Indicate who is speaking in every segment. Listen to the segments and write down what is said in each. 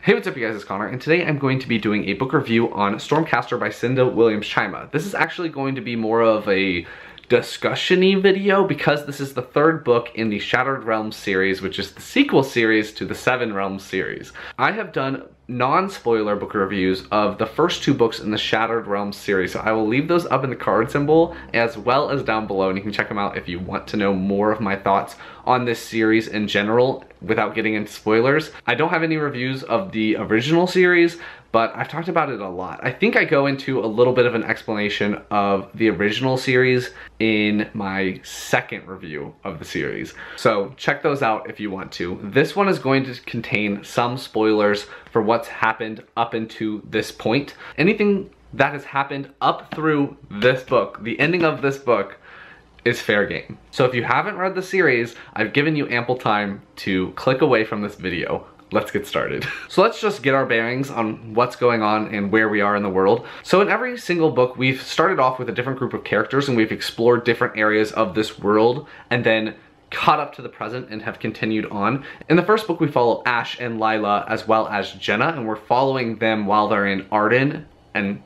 Speaker 1: Hey, what's up you guys, it's Connor, and today I'm going to be doing a book review on Stormcaster by Cinda Williams Chima. This is actually going to be more of a discussion-y video because this is the third book in the Shattered Realms series, which is the sequel series to the Seven Realms series. I have done non-spoiler book reviews of the first two books in the Shattered Realms series, so I will leave those up in the card symbol as well as down below, and you can check them out if you want to know more of my thoughts on this series in general without getting into spoilers. I don't have any reviews of the original series, but I've talked about it a lot. I think I go into a little bit of an explanation of the original series in my second review of the series. So check those out if you want to. This one is going to contain some spoilers for what's happened up into this point. Anything that has happened up through this book, the ending of this book, is fair game. So if you haven't read the series, I've given you ample time to click away from this video. Let's get started. So let's just get our bearings on what's going on and where we are in the world. So in every single book, we've started off with a different group of characters and we've explored different areas of this world and then caught up to the present and have continued on. In the first book, we follow Ash and Lila as well as Jenna, and we're following them while they're in Arden and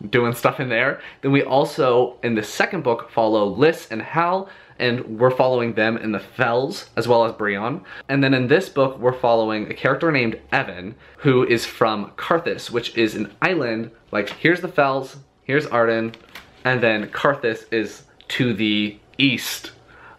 Speaker 1: doing stuff in there. Then we also, in the second book, follow Liz and Hal, and we're following them in the Fells, as well as Brion. And then in this book, we're following a character named Evan, who is from Carthus, which is an island. Like, here's the Fells, here's Arden, and then Carthus is to the east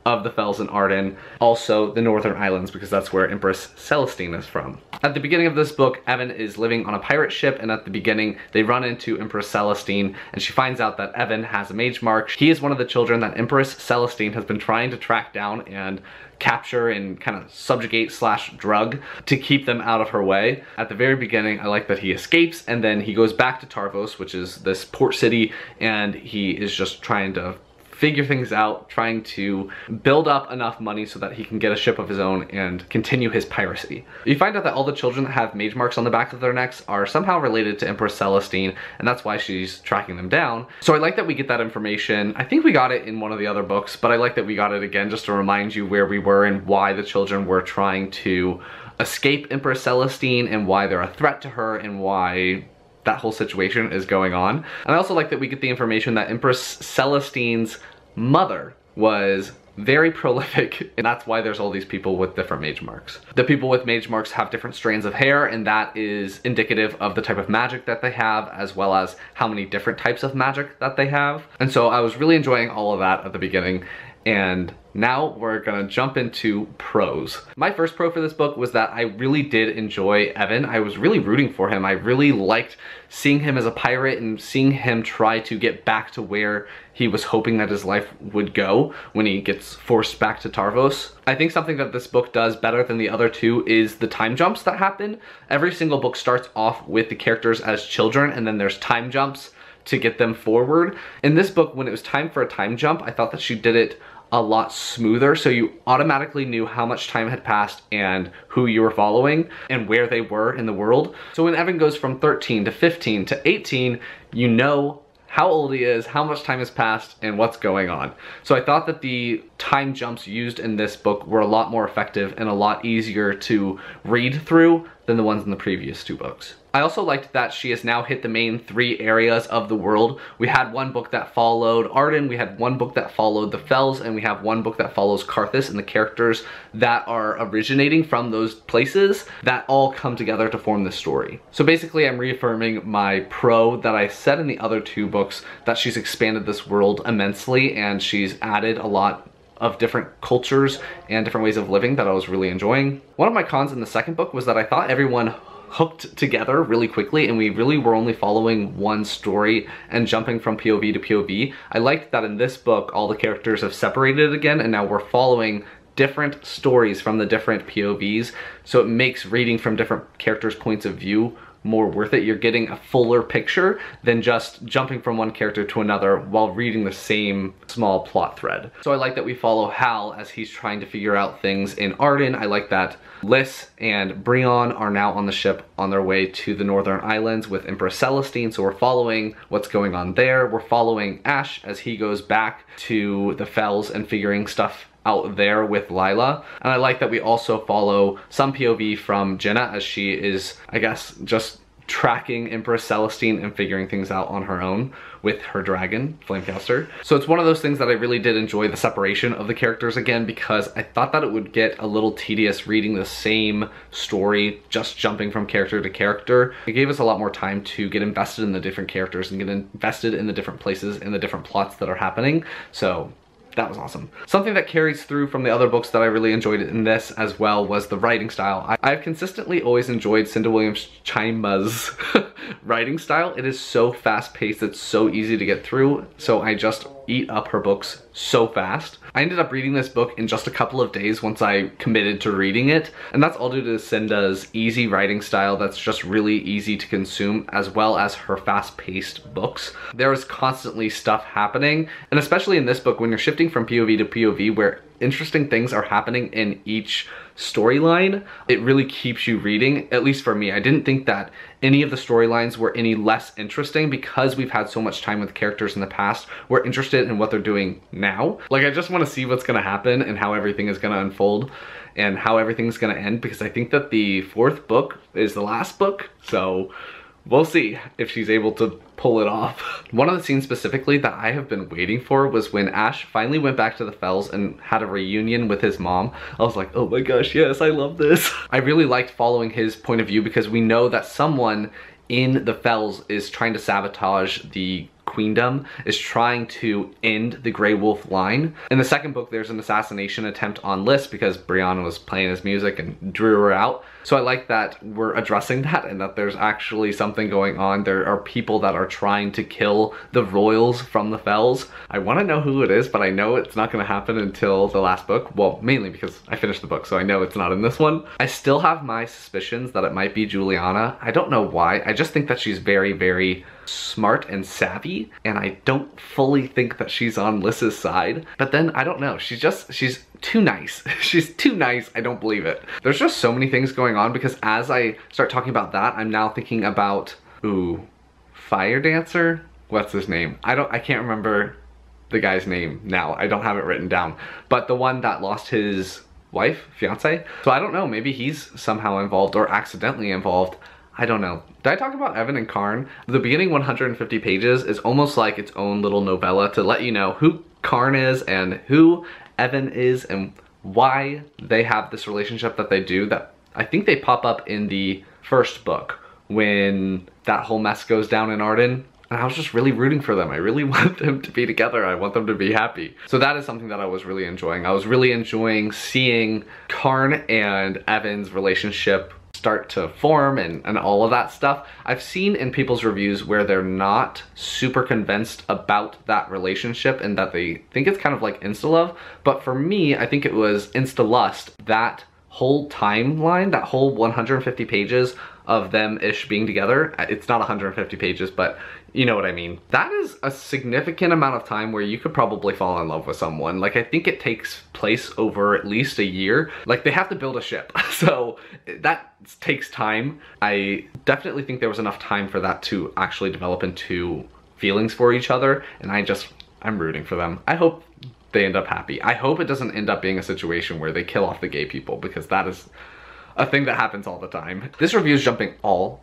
Speaker 1: of the Fells and Arden, also the Northern Islands, because that's where Empress Celestine is from. At the beginning of this book, Evan is living on a pirate ship, and at the beginning, they run into Empress Celestine, and she finds out that Evan has a mage mark. He is one of the children that Empress Celestine has been trying to track down and capture and kind of subjugate / drug to keep them out of her way. At the very beginning, I like that he escapes, and then he goes back to Tarvos, which is this port city, and he is just trying to figure things out, trying to build up enough money so that he can get a ship of his own and continue his piracy. You find out that all the children that have mage marks on the back of their necks are somehow related to Empress Celestine, and that's why she's tracking them down. So I like that we get that information. I think we got it in one of the other books, but I like that we got it again just to remind you where we were and why the children were trying to escape Empress Celestine and why they're a threat to her and why that whole situation is going on. And I also like that we get the information that Empress Celestine's mother was very prolific, and that's why there's all these people with different mage marks. The people with mage marks have different strands of hair, and that is indicative of the type of magic that they have, as well as how many different types of magic that they have. And so I was really enjoying all of that at the beginning, and now we're gonna jump into pros. My first pro for this book was that I really did enjoy Evan. I was really rooting for him. I really liked seeing him as a pirate and seeing him try to get back to where he was hoping that his life would go when he gets forced back to Tarvos. I think something that this book does better than the other two is the time jumps that happen. Every single book starts off with the characters as children, and then there's time jumps to get them forward. In this book, when it was time for a time jump, I thought that she did it a lot smoother, so you automatically knew how much time had passed and who you were following and where they were in the world. So when Evan goes from 13 to 15 to 18, you know how old he is, how much time has passed, and what's going on. So I thought that the time jumps used in this book were a lot more effective and a lot easier to read through than the ones in the previous two books. I also liked that she has now hit the main three areas of the world. We had one book that followed Arden, we had one book that followed the Fells, and we have one book that follows Carthus and the characters that are originating from those places that all come together to form this story. So basically I'm reaffirming my pro that I said in the other two books, that she's expanded this world immensely and she's added a lot of different cultures and different ways of living that I was really enjoying. One of my cons in the second book was that I thought everyone hooked together really quickly and we really were only following one story and jumping from POV to POV. I liked that in this book all the characters have separated again and now we're following different stories from the different POVs, so it makes reading from different characters' points of view more worth it. You're getting a fuller picture than just jumping from one character to another while reading the same small plot thread. So I like that we follow Hal as he's trying to figure out things in Arden. I like that Liz and Brion are now on the ship on their way to the Northern Islands with Empress Celestine, so we're following what's going on there. We're following Ash as he goes back to the Fells and figuring stuff out there with Lila. And I like that we also follow some POV from Jenna as she is, I guess, just tracking Empress Celestine and figuring things out on her own with her dragon, Flamecaster. So it's one of those things that I really did enjoy the separation of the characters again, because I thought that it would get a little tedious reading the same story, just jumping from character to character. It gave us a lot more time to get invested in the different characters and get invested in the different places and the different plots that are happening. So that was awesome. Something that carries through from the other books that I really enjoyed in this as well was the writing style. I've consistently always enjoyed Cinda Williams Chima's writing style. It is so fast-paced, it's so easy to get through, so I just eat up her books so fast. I ended up reading this book in just a couple of days once I committed to reading it, and that's all due to Cinda's easy writing style that's just really easy to consume, as well as her fast-paced books. There is constantly stuff happening, and especially in this book when you're shifting from POV to POV where interesting things are happening in each storyline, it really keeps you reading, at least for me. I didn't think that any of the storylines were any less interesting because we've had so much time with characters in the past. We're interested in what they're doing now. Like, I just want to see what's gonna happen and how everything is gonna unfold and how everything's gonna end, because I think that the 4th book is the last book, so we'll see if she's able to pull it off. One of the scenes specifically that I have been waiting for was when Ash finally went back to the Fells and had a reunion with his mom. I was like, oh my gosh, yes, I love this. I really liked following his point of view because we know that someone in the Fells is trying to sabotage the queendom, is trying to end the Grey Wolf line. In the 2nd book, there's an assassination attempt on Liz because Brianna was playing his music and drew her out. So I like that we're addressing that and that there's actually something going on. There are people that are trying to kill the royals from the Fells. I want to know who it is, but I know it's not going to happen until the last book. Well, mainly because I finished the book, so I know it's not in this one. I still have my suspicions that it might be Juliana. I don't know why. I just think that she's very, very smart and savvy, and I don't fully think that she's on Liz's side. But then, I don't know. She's too nice. She's too nice. I don't believe it. There's just so many things going on because as I start talking about that, I'm now thinking about, ooh, Fire Dancer? What's his name? I can't remember the guy's name now. I don't have it written down. But the one that lost his wife, fiance? So I don't know, maybe he's somehow involved or accidentally involved. I don't know. Did I talk about Evan and Carne? The beginning 150 pages is almost like its own little novella to let you know who Carne is and who Evan is and why they have this relationship that they do, that I think they pop up in the 1st book when that whole mess goes down in Arden. And I was just really rooting for them. I really want them to be together. I want them to be happy. So that is something that I was really enjoying. I was really enjoying seeing Carne and Evan's relationship start to form and all of that stuff. I've seen in people's reviews where they're not super convinced about that relationship and that they think it's kind of like insta-love. But for me, I think it was insta-lust. That whole timeline, that whole 150 pages of them-ish being together. It's not 150 pages, but you know what I mean. That is a significant amount of time where you could probably fall in love with someone. Like, I think it takes place over at least a year. Like, they have to build a ship. So that takes time. I definitely think there was enough time for that to actually develop into feelings for each other. And I'm rooting for them. I hope they end up happy. I hope it doesn't end up being a situation where they kill off the gay people, because that is a thing that happens all the time. This review is jumping all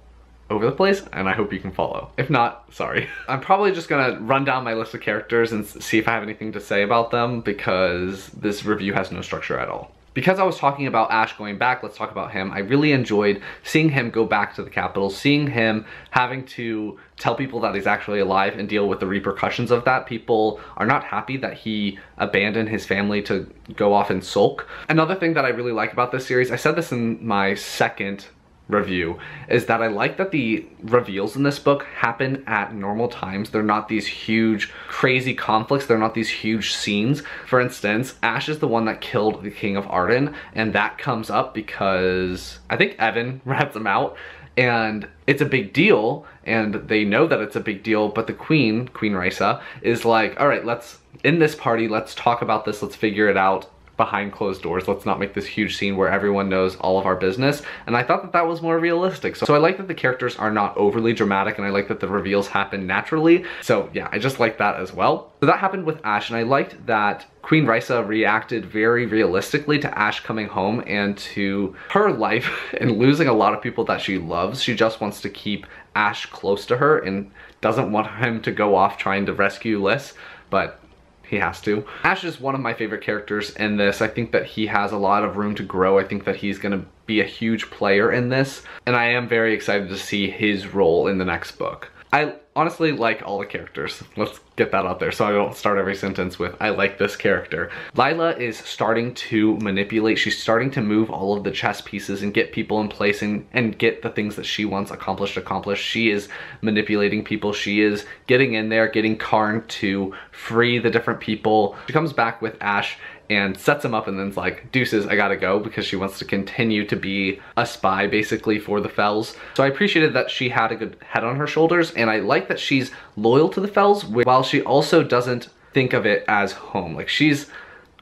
Speaker 1: over the place, and I hope you can follow. If not, sorry. I'm probably just gonna run down my list of characters and see if I have anything to say about them, because this review has no structure at all. Because I was talking about Ash going back, let's talk about him. I really enjoyed seeing him go back to the capital, seeing him having to tell people that he's actually alive and deal with the repercussions of that. People are not happy that he abandoned his family to go off and sulk. Another thing that I really like about this series, I said this in my 2nd review, is that I like that the reveals in this book happen at normal times. They're not these huge crazy conflicts, they're not these huge scenes. For instance, Ash is the one that killed the King of Arden, and that comes up because I think Evan rats him out, and it's a big deal, and they know that it's a big deal, but the Queen Raisa, is like, all right, let's, in this party, let's talk about this, let's figure it out. behind closed doors. Let's not make this huge scene where everyone knows all of our business. And I thought that that was more realistic. So I like that the characters are not overly dramatic, and I like that the reveals happen naturally. So yeah, I just like that as well. So that happened with Ash, and I liked that Queen Risa reacted very realistically to Ash coming home and to her life and losing a lot of people that she loves. She just wants to keep Ash close to her and doesn't want him to go off trying to rescue Liz, but he has to. Ash is one of my favorite characters in this. I think that he has a lot of room to grow. I think that he's gonna be a huge player in this, and I am very excited to see his role in the next book. I honestly like all the characters. Let's get that out there so I don't start every sentence with I like this character. Lila is starting to manipulate. She's starting to move all of the chess pieces and get people in place and get the things that she wants accomplished. She is manipulating people. She is getting in there, getting Carne to free the different people. She comes back with Ash and sets him up and then's like, deuces, I gotta go, because she wants to continue to be a spy basically for the Fells. So I appreciated that she had a good head on her shoulders, and I like that she's loyal to the Fells while she also doesn't think of it as home. Like, she's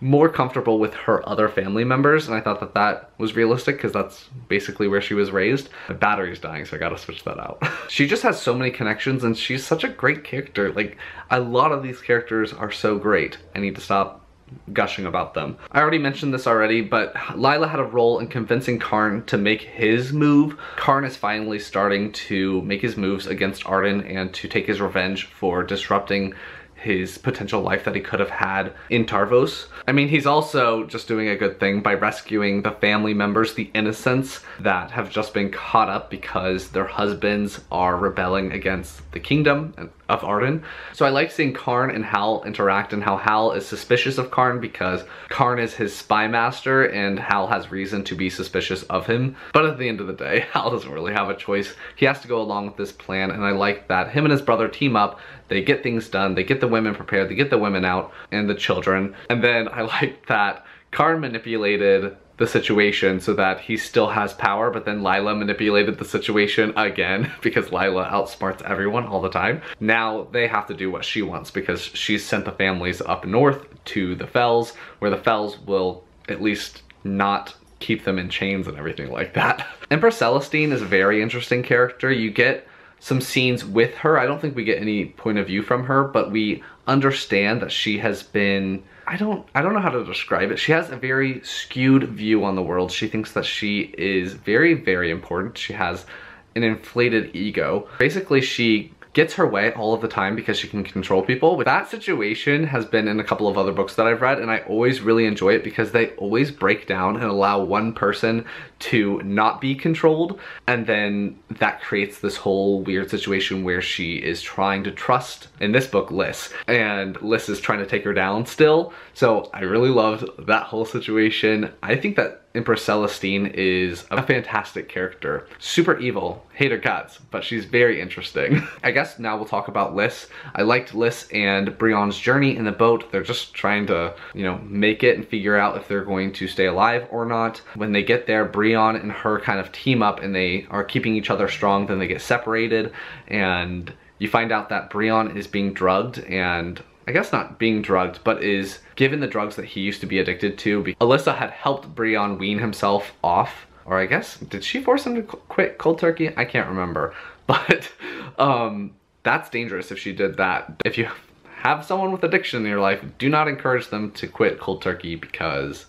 Speaker 1: more comfortable with her other family members, and I thought that that was realistic because that's basically where she was raised. My battery's dying, so I gotta switch that out. She just has so many connections, and she's such a great character. Like, a lot of these characters are so great. I need to stop gushing about them. I already mentioned this already, but Lila had a role in convincing Carne to make his move. Carne is finally starting to make his moves against Arden and to take his revenge for disrupting his potential life that he could have had in Tarvos. I mean, he's also just doing a good thing by rescuing the family members, the innocents that have just been caught up because their husbands are rebelling against the kingdom of Arden. So I like seeing Carne and Hal interact, and how Hal is suspicious of Carne because Carne is his spy master and Hal has reason to be suspicious of him. But at the end of the day, Hal doesn't really have a choice. He has to go along with this plan, and I like that him and his brother team up. They get things done, they get the women prepared, they get the women out and the children. And then I like that Carne manipulated the situation so that he still has power, but then Lila manipulated the situation again because Lila outsmarts everyone all the time. Now they have to do what she wants because she's sent the families up north to the Fells, where the Fells will at least not keep them in chains and everything like that. Empress Celestine is a very interesting character. You get some scenes with her. I don't think we get any point of view from her, but we understand that she has been, I don't know how to describe it. She has a very skewed view on the world. She thinks that she is very, very important. She has an inflated ego. Basically, she gets her way all of the time because she can control people. But that situation has been in a couple of other books that I've read, and I always really enjoy it because they always break down and allow one person to not be controlled, and then that creates this whole weird situation where she is trying to trust, in this book, Liz, and Liz is trying to take her down still. So I really loved that whole situation. I think that Empress Celestine is a fantastic character. Super evil, hate her guts, but she's very interesting. I guess now we'll talk about Liz. I liked Liz and Brion's journey in the boat. They're just trying to, you know, make it and figure out if they're going to stay alive or not. When they get there, Brion and her kind of team up and they are keeping each other strong. Then they get separated and you find out that Brion is being drugged, and I guess not being drugged, but is given the drugs that he used to be addicted to. Alyssa had helped Brion wean himself off, or I guess, did she force him to quit cold turkey? I can't remember, but that's dangerous if she did that. If you have someone with addiction in your life, do not encourage them to quit cold turkey because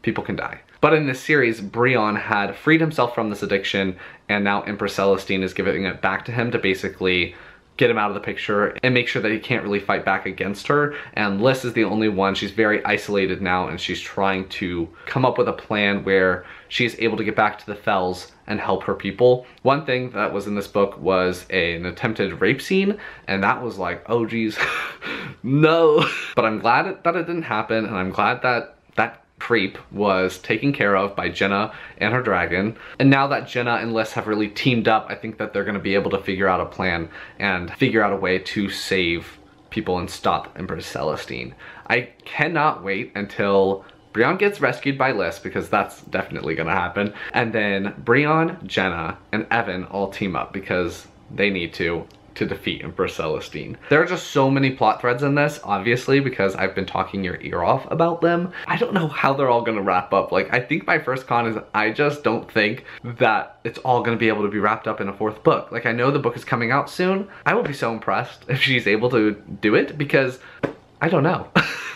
Speaker 1: people can die. But in this series, Brion had freed himself from this addiction, and now Empress Celestine is giving it back to him to basically get him out of the picture and make sure that he can't really fight back against her. And Liz is the only one. She's very isolated now, and she's trying to come up with a plan where she's able to get back to the Fells and help her people. One thing that was in this book was an attempted rape scene, and that was like, oh geez, no. But I'm glad that it didn't happen, and I'm glad that that creep was taken care of by Jenna and her dragon. And now that Jenna and Liz have really teamed up, I think that they're going to be able to figure out a plan and figure out a way to save people and stop Empress Celestine. I cannot wait until Brion gets rescued by Liz, because that's definitely going to happen. And then Brion, Jenna, and Evan all team up because they need to. to defeat Empress Celestine. There are just so many plot threads in this, obviously, because I've been talking your ear off about them. I don't know how they're all gonna wrap up. Like, I think my first con is I just don't think that it's all gonna be able to be wrapped up in a 4th book. Like, I know the book is coming out soon. I will be so impressed if she's able to do it, because I don't know.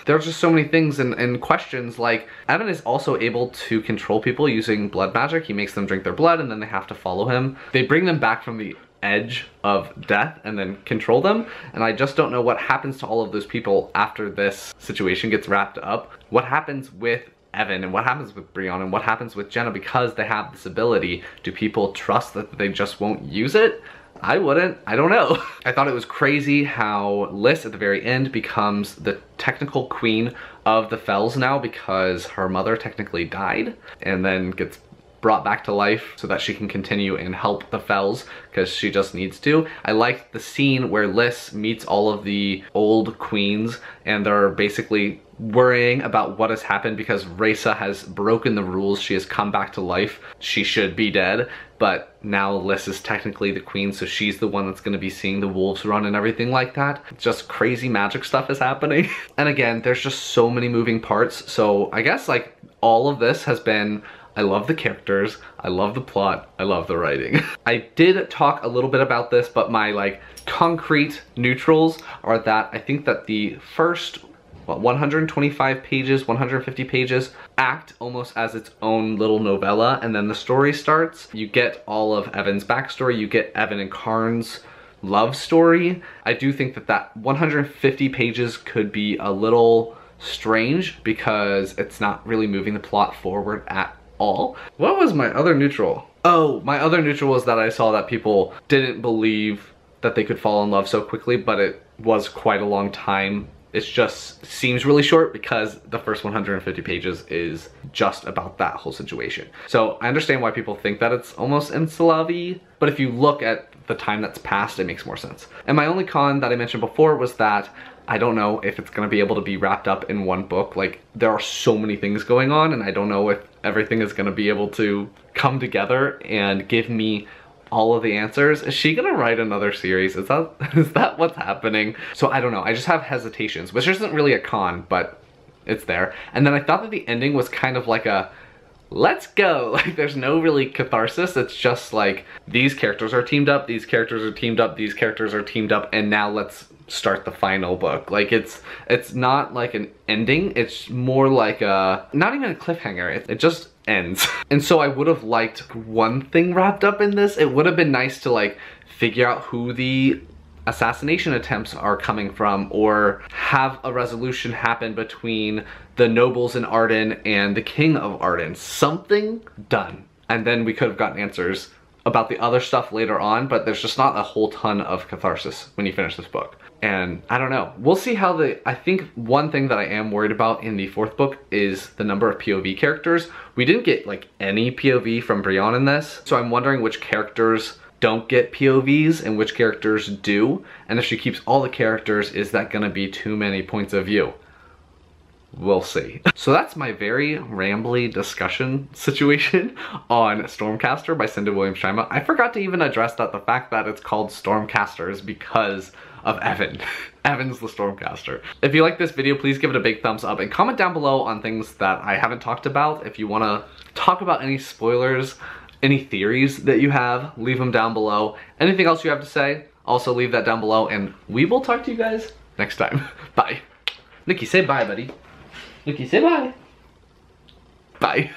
Speaker 1: There's just so many things and questions. Like, Evan is also able to control people using blood magic. He makes them drink their blood and then they have to follow him. They bring them back from the edge of death and then control them, and I just don't know what happens to all of those people after this situation gets wrapped up. What happens with Evan and what happens with Brianna and what happens with Jenna because they have this ability? Do people trust that they just won't use it? I wouldn't. I don't know. I thought it was crazy how Liz at the very end becomes the technical queen of the Fells now because her mother technically died and then gets brought back to life so that she can continue and help the Fells because she just needs to. I liked the scene where Liz meets all of the old queens and they're basically worrying about what has happened because Rhaesa has broken the rules. She has come back to life. She should be dead, but now Liz is technically the queen, so she's the one that's going to be seeing the wolves run and everything like that. Just crazy magic stuff is happening. And again, there's just so many moving parts. So I guess like all of this has been, I love the characters, I love the plot, I love the writing. I did talk a little bit about this, but my like concrete neutrals are that I think that the first 125 pages, 150 pages act almost as its own little novella, and then the story starts. You get all of Evan's backstory, you get Evan and Carne's love story. I do think that that 150 pages could be a little strange because it's not really moving the plot forward at all. What was my other neutral? Oh, my other neutral was that I saw that people didn't believe that they could fall in love so quickly, but it was quite a long time. It just seems really short because the first 150 pages is just about that whole situation. So I understand why people think that it's almost insta-love-y, but if you look at the time that's passed, it makes more sense. And my only con that I mentioned before was that I don't know if it's gonna be able to be wrapped up in one book. Like, there are so many things going on and I don't know if everything is gonna be able to come together and give me all of the answers. Is she gonna write another series? Is that what's happening? So I don't know. I just have hesitations, which isn't really a con, but it's there. And then I thought that the ending was kind of like a, let's go. Like, there's no really catharsis. It's just like, these characters are teamed up, these characters are teamed up, these characters are teamed up, and now let's start the final book. Like, it's not like an ending. It's more like a, not even a cliffhanger. It just ends. And so I would have liked one thing wrapped up in this. It would have been nice to like figure out who the assassination attempts are coming from, or have a resolution happen between the nobles in Arden and the king of Arden. Something done. And then we could have gotten answers about the other stuff later on, but there's just not a whole ton of catharsis when you finish this book. And I don't know. We'll see how I think one thing that I am worried about in the 4th book is the number of POV characters. We didn't get like any POV from Brianna in this, so I'm wondering which characters don't get POVs and which characters do. And if she keeps all the characters, is that gonna be too many points of view? We'll see. So that's my very rambly discussion situation on Stormcaster by Cinda Williams Chima. I forgot to even address that the fact that it's called Stormcaster is because of Evan. Evan's the Stormcaster. If you like this video, please give it a big thumbs up and comment down below on things that I haven't talked about. If you want to talk about any spoilers, any theories that you have, leave them down below. Anything else you have to say, also leave that down below, and we will talk to you guys next time. Bye. Nikki, say bye, buddy. Nikki, say bye. Bye.